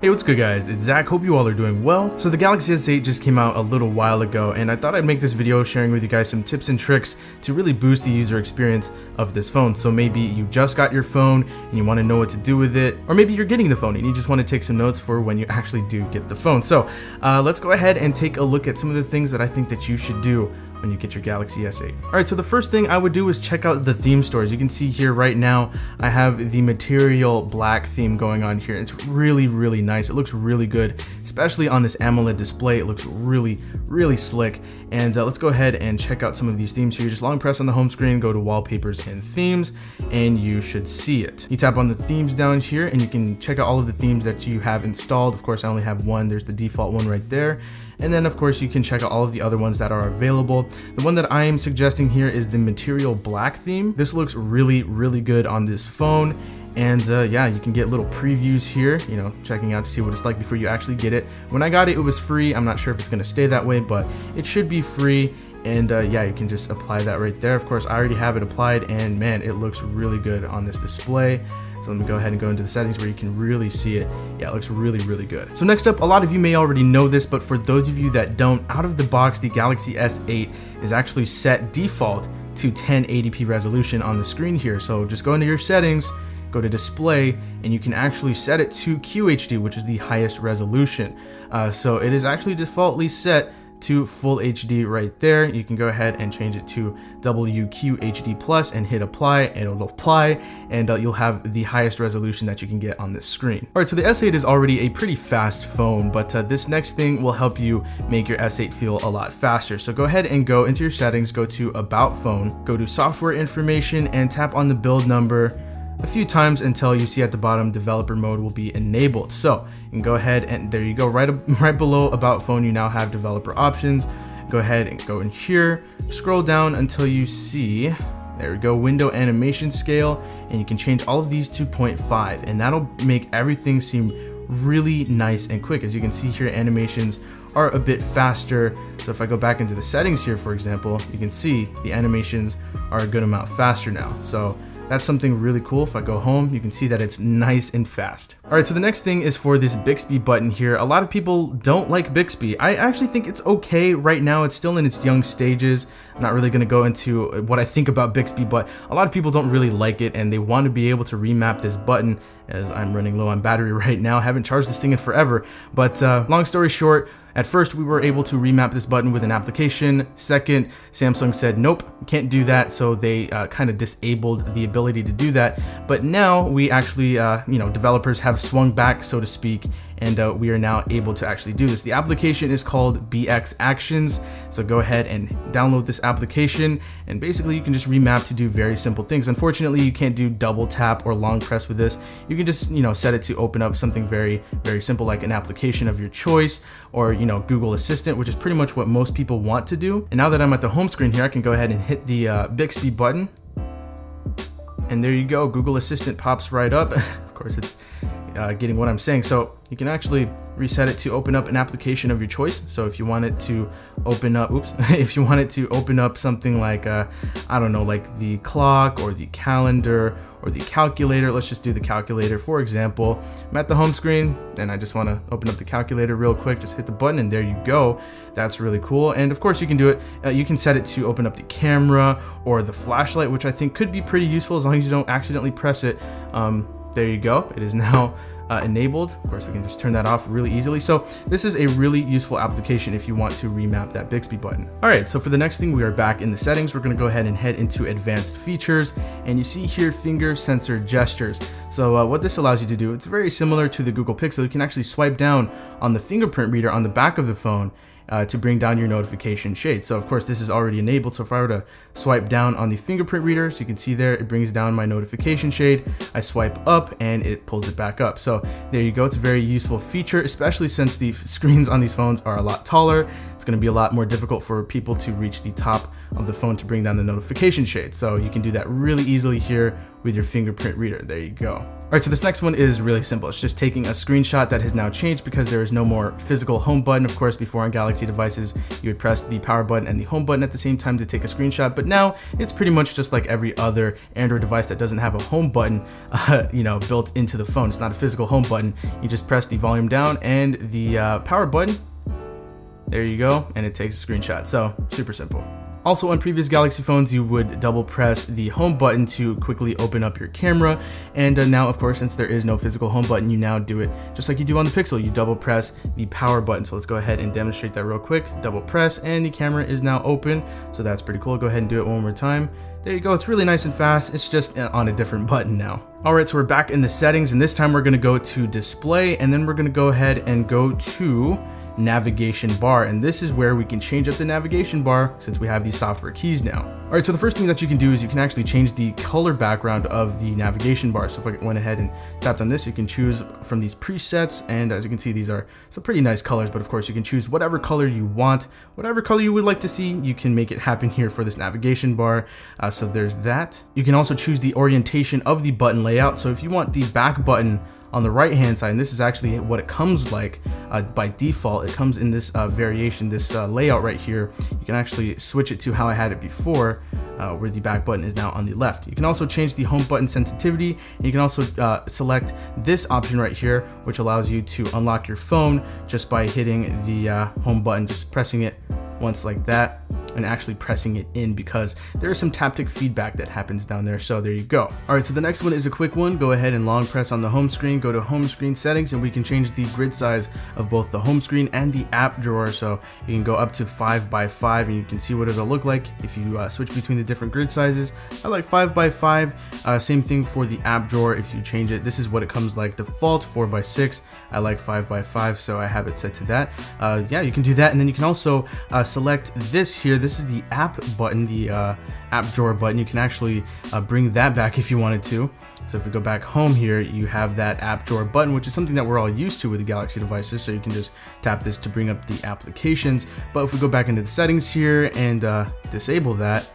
Hey, what's good guys? It's Zach. Hope you all are doing well. So the Galaxy S8 just came out a little while ago, and I thought I'd make this video sharing with you guys some tips and tricks to really boost the user experience of this phone. So maybe you just got your phone and you want to know what to do with it, or maybe you're getting the phone and you just want to take some notes for when you actually do get the phone. So let's go ahead and take a look at some of the things that I think that you should do when you get your Galaxy S8. Alright, so the first thing I would do is check out the theme stores. You can see here right now, I have the material black theme going on here. It's really, really nice. It looks really good, especially on this AMOLED display. It looks really, really slick. And let's go ahead and check out some of these themes here. Just long press on the home screen, go to wallpapers and themes, and you should see it. You tap on the themes down here and you can check out all of the themes that you have installed. Of course, I only have one. There's the default one right there. And then of course you can check out all of the other ones that are available. The one that I am suggesting here is the material black theme. This looks really, really good on this phone. And yeah, you can get little previews here, you know, checking out to see what it's like before you actually get it. When I got it, it was free. I'm not sure if it's gonna stay that way, but it should be free. And yeah, you can just apply that right there. Of course, I already have it applied, and man, it looks really good on this display. So let me go ahead and go into the settings where you can really see it. Yeah, it looks really, really good. So next up, a lot of you may already know this, but for those of you that don't, out of the box, the Galaxy S8 is actually set default to 1080p resolution on the screen here. So just go into your settings, go to display, and you can actually set it to QHD, which is the highest resolution. So it is actually defaultly set to full HD right there. You can go ahead and change it to WQHD plus and hit apply, and it'll apply, and you'll have the highest resolution that you can get on this screen. All right, so the S8 is already a pretty fast phone, but this next thing will help you make your S8 feel a lot faster. So go ahead and go into your settings, go to About Phone, go to Software Information, and tap on the build number a few times until you see at the bottom developer mode will be enabled. So you can go ahead and there you go, right below About Phone, you now have developer options. Go ahead and go in here, scroll down until you see, there we go, window animation scale, and you can change all of these to 0.5, and that'll make everything seem really nice and quick. As you can see here, animations are a bit faster. So if I go back into the settings here, for example, you can see the animations are a good amount faster now. So that's something really cool. If I go home, you can see that it's nice and fast. All right, so the next thing is for this Bixby button here. A lot of people don't like Bixby. I actually think it's okay right now. It's still in its young stages. I'm not really gonna go into what I think about Bixby, but a lot of people don't really like it, and they want to be able to remap this button, as I'm running low on battery right now. I haven't charged this thing in forever, but long story short, at first, we were able to remap this button with an application. Second, Samsung said, nope, you can't do that. So they kind of disabled the ability to do that. But now we actually, you know, developers have swung back, so to speak, and we are now able to actually do this. The application is called BX Actions. So go ahead and download this application, and basically you can just remap to do very simple things. Unfortunately, you can't do double tap or long press with this. You can just, you know, set it to open up something very, very simple, like an application of your choice, or, you know, Google Assistant, which is pretty much what most people want to do. And now that I'm at the home screen here, I can go ahead and hit the Bixby button, and there you go, Google Assistant pops right up. Of course, it's getting what I'm saying. So you can actually reset it to open up an application of your choice. So if you want it to open up, if you want it to open up something like, I don't know, like the clock or the calendar or the calculator. Let's just do the calculator. For example, I'm at the home screen and I just want to open up the calculator real quick. Just hit the button and there you go. That's really cool. And of course you can do it. You can set it to open up the camera or the flashlight, which I think could be pretty useful as long as you don't accidentally press it. There you go. It is now enabled. Of course, we can just turn that off really easily. So this is a really useful application if you want to remap that Bixby button. All right, so for the next thing, we are back in the settings. We're going to go ahead and head into advanced features, and you see here finger sensor gestures. So what this allows you to do, it's very similar to the Google Pixel. You can actually swipe down on the fingerprint reader on the back of the phone to bring down your notification shade. So of course this is already enabled. So if I were to swipe down on the fingerprint reader, so you can see there, it brings down my notification shade. I swipe up and it pulls it back up. So there you go. It's a very useful feature, especially since the screens on these phones are a lot taller. it's going to be a lot more difficult for people to reach the top of the phone to bring down the notification shade. So you can do that really easily here with your fingerprint reader. There you go. All right, so this next one is really simple. It's just taking a screenshot that has now changed because there is no more physical home button. Of course, before on Galaxy devices, you would press the power button and the home button at the same time to take a screenshot. But now it's pretty much just like every other Android device that doesn't have a home button, built into the phone. It's not a physical home button. You just press the volume down and the power button. There you go, and it takes a screenshot. So super simple. Also, on previous Galaxy phones, you would double press the home button to quickly open up your camera. And now, of course, since there is no physical home button, you now do it just like you do on the Pixel. You double press the power button. So let's go ahead and demonstrate that real quick. Double press, and the camera is now open. So that's pretty cool. Go ahead and do it one more time. There you go. It's really nice and fast. It's just on a different button now. All right, so we're back in the settings, and this time we're going to go to display, and then we're going to go ahead and go to navigation bar, and this is where we can change up the navigation bar since we have these software keys now. All right, so the first thing that you can do is you can actually change the color background of the navigation bar. So if I went ahead and tapped on this, you can choose from these presets, and as you can see, these are some pretty nice colors, but of course you can choose whatever color you want, whatever color you would like to see, you can make it happen here for this navigation bar. So there's that. You can also choose the orientation of the button layout. So if you want the back button on the right hand side, and this is actually what it comes like by default, it comes in this variation, this layout right here. You can actually switch it to how I had it before, where the back button is now on the left. You can also change the home button sensitivity, and you can also select this option right here, which allows you to unlock your phone just by hitting the home button, just pressing it once like that, and actually pressing it in, because there is some taptic feedback that happens down there. So there you go. All right, so the next one is a quick one. Go ahead and long press on the home screen, go to home screen settings, and we can change the grid size of both the home screen and the app drawer. So you can go up to 5 by 5, and you can see what it'll look like if you switch between the different grid sizes. I like 5 by 5. Same thing for the app drawer. If you change it, this is what it comes like default, 4 by 6. I like 5 by 5, so I have it set to that. Yeah, you can do that, and then you can also select this here. This is the app button, the app drawer button. You can actually bring that back if you wanted to. So if we go back home here, you have that app drawer button, which is something that we're all used to with the Galaxy devices. So you can just tap this to bring up the applications. But if we go back into the settings here and disable that,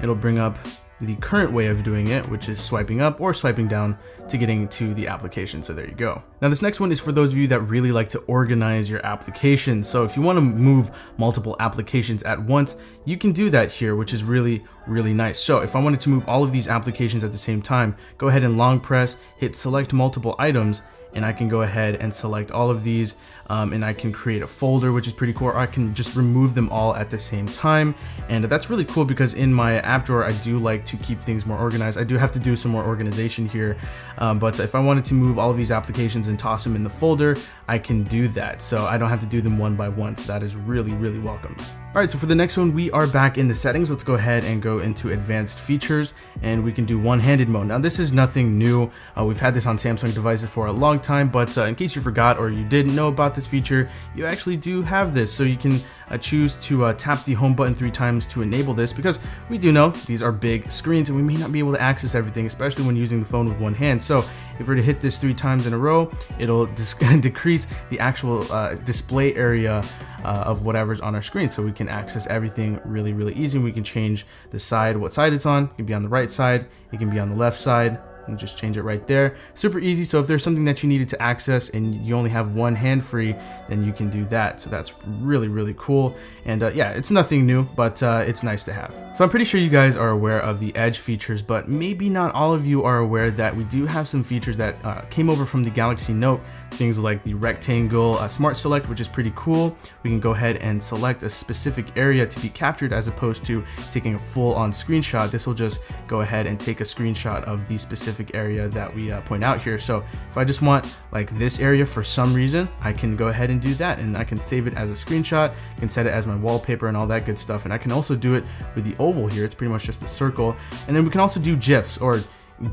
it'll bring up the current way of doing it, which is swiping up or swiping down to getting to the application. So there you go. Now this next one is for those of you that really like to organize your applications. So if you want to move multiple applications at once, you can do that here, which is really nice. So if I wanted to move all of these applications at the same time, go ahead and long press, hit select multiple items, and I can go ahead and select all of these, and I can create a folder, which is pretty cool, or I can just remove them all at the same time. And that's really cool because in my app drawer, I do like to keep things more organized. I do have to do some more organization here, but if I wanted to move all of these applications and toss them in the folder, I can do that. So I don't have to do them one by one, so that is really welcome. All right, so for the next one, we are back in the settings. Let's go ahead and go into advanced features, and we can do one-handed mode. Now this is nothing new. We've had this on Samsung devices for a long time, but in case you forgot or you didn't know about this feature, you actually do have this. So you can choose to tap the home button 3 times to enable this, because we do know these are big screens and we may not be able to access everything, especially when using the phone with one hand. So if we're to hit this 3 times in a row, it'll decrease the actual display area of whatever's on our screen, so we can access everything really easy. We can change the side, what side it's on. It can be on the right side, it can be on the left side, and just change it right there. Super easy. So if there's something that you needed to access and you only have one hand free, then you can do that. So that's really cool. And yeah, it's nothing new, but it's nice to have. So I'm pretty sure you guys are aware of the Edge features, but maybe not all of you are aware that we do have some features that came over from the Galaxy Note. Things like the rectangle smart select, which is pretty cool. We can go ahead and select a specific area to be captured as opposed to taking a full-on screenshot. This will just go ahead and take a screenshot of the specific area that we point out here. So if I just want like this area for some reason, I can go ahead and do that, and I can save it as a screenshot, can set it as my wallpaper and all that good stuff. And I can also do it with the oval here. It's pretty much just a circle. And then we can also do GIFs or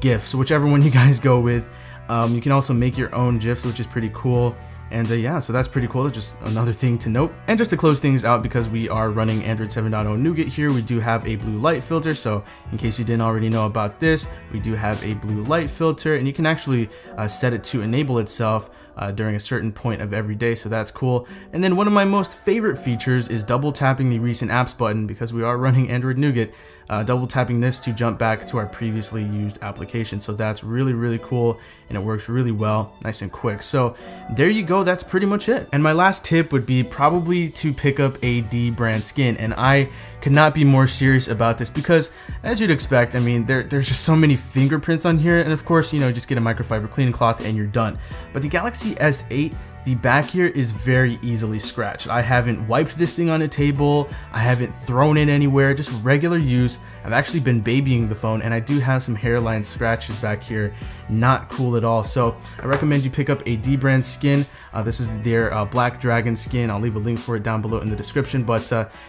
GIFs, whichever one you guys go with. You can also make your own GIFs, which is pretty cool. And yeah, so that's pretty cool. Just another thing to note. And just to close things out, because we are running Android 7.0 Nougat here, we do have a blue light filter. So in case you didn't already know about this, we do have a blue light filter, and you can actually set it to enable itself during a certain point of every day, so that's cool. And then one of my most favorite features is double tapping the recent apps button, because we are running Android Nougat, double tapping this to jump back to our previously used application. So that's really cool, and it works really well, nice and quick. So there you go, that's pretty much it. And my last tip would be probably to pick up a D brand skin, and I could not be more serious about this, because as you'd expect, I mean, there's just so many fingerprints on here, and of course, you know, just get a microfiber cleaning cloth and you're done. But the Galaxy S8, the back here is very easily scratched. I haven't wiped this thing on a table, I haven't thrown it anywhere, just regular use. I've actually been babying the phone, and I do have some hairline scratches back here, not cool at all. So I recommend you pick up a D brand skin. This is their Black Dragon skin. I'll leave a link for it down below in the description, but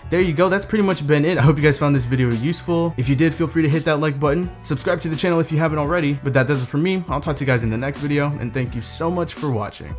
there you go, that's pretty much been it. I hope you guys found this video useful. If you did, feel free to hit that like button, subscribe to the channel if you haven't already, but that does it for me. I'll talk to you guys in the next video, and thank you so much for watching.